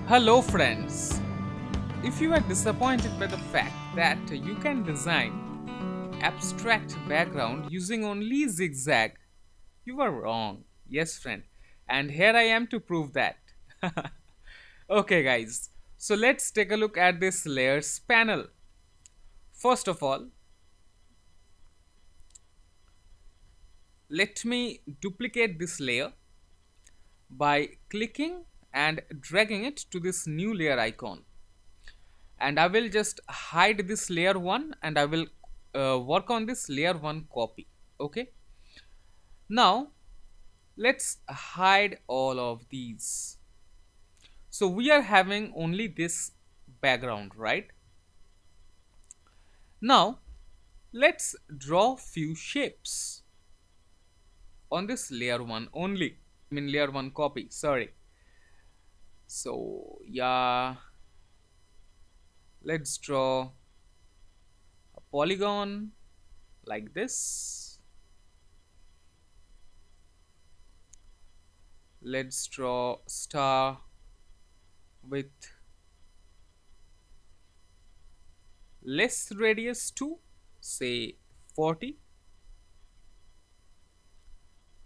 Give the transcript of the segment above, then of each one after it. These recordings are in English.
Hello, friends. If you are disappointed by the fact that you can design abstract background using only zigzag, you are wrong. Yes, friend. And here I am to prove that. Okay, guys. So let's take a look at this layers panel. First of all, let me duplicate this layer by clicking and dragging it to this new layer icon. And I will just hide this layer 1 and I will work on this layer 1 copy. Okay, now let's hide all of these. So we are having only this background, right? Now let's draw few shapes on this layer 1 only. I mean layer 1 copy, sorry. So yeah, let's draw a polygon like this. Let's draw star with less radius to say 40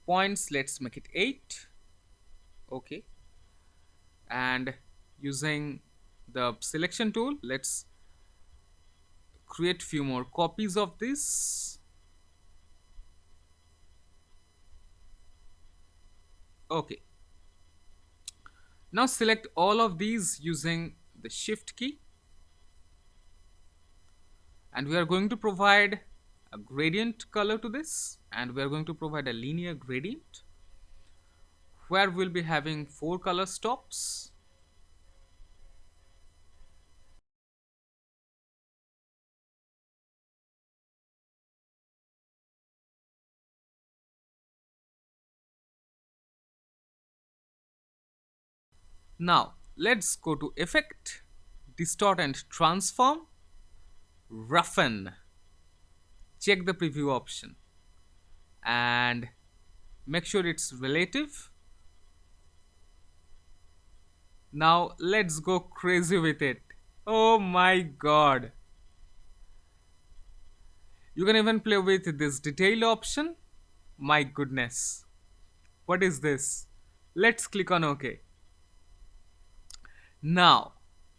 points. Let's make it 8. Okay, and using the selection tool, let's create few more copies of this. Okay, now select all of these using the shift key, and we are going to provide a gradient color to this, and we are going to provide a linear gradient where we'll be having 4 color stops. Now let's go to effect, distort and transform, roughen, check the preview option and make sure it's relative. Now let's go crazy with it. Oh my god, you can even play with this detail option. My goodness, what is this? Let's click on OK. Now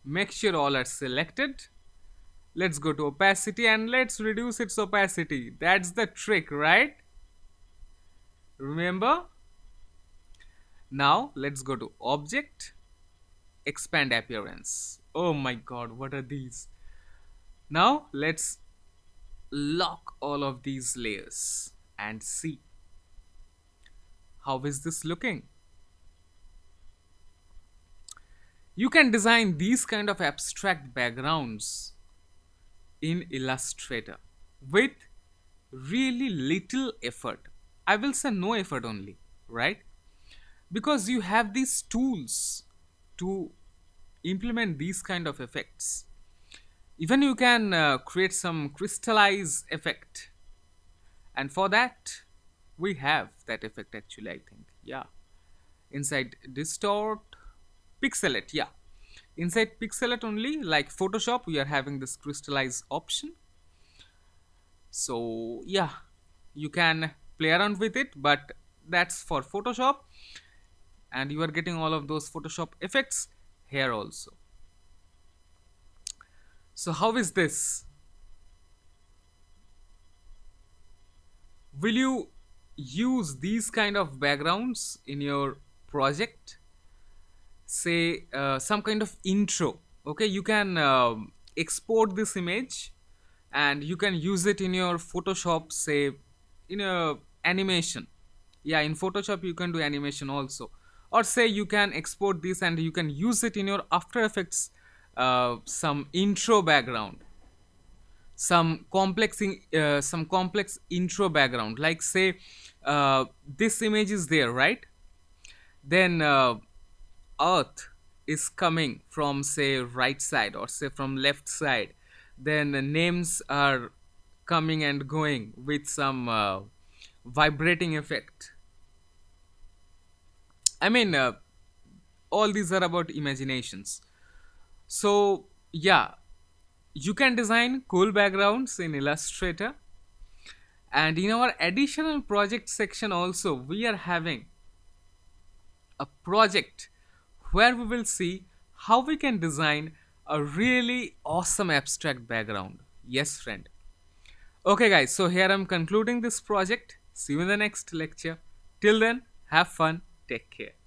make sure all are selected. Let's go to opacity and let's reduce its opacity. That's the trick, right? Remember? Now let's go to object, expand appearance. Oh my god, what are these? Now let's lock all of these layers and see how is this looking. You can design these kind of abstract backgrounds in Illustrator with really little effort. I will say no effort only, right? Because you have these tools to implement these kind of effects. Even you can create some crystallize effect, and for that we have that effect actually, I think. Yeah, inside distort, pixelate. Yeah, inside pixelate only, like Photoshop, we are having this crystallize option. So yeah, you can play around with it, but that's for Photoshop, and you are getting all of those Photoshop effects here also. So how is this? Will you use these kind of backgrounds in your project? Say some kind of intro. Okay, you can export this image and you can use it in your Photoshop, say in a animation. Yeah, in Photoshop you can do animation also, or say you can export this and you can use it in your After Effects, some intro background, some complex intro background, like say this image is there, right? Then earth is coming from say right side or say from left side, then names are coming and going with some vibrating effect. I mean all these are about imaginations. So yeah, you can design cool backgrounds in Illustrator. And in our additional project section also, we are having a project where we will see how we can design a really awesome abstract background. Yes, friend. Okay, guys, so here I'm concluding this project. See you in the next lecture. Till then, have fun. Take care.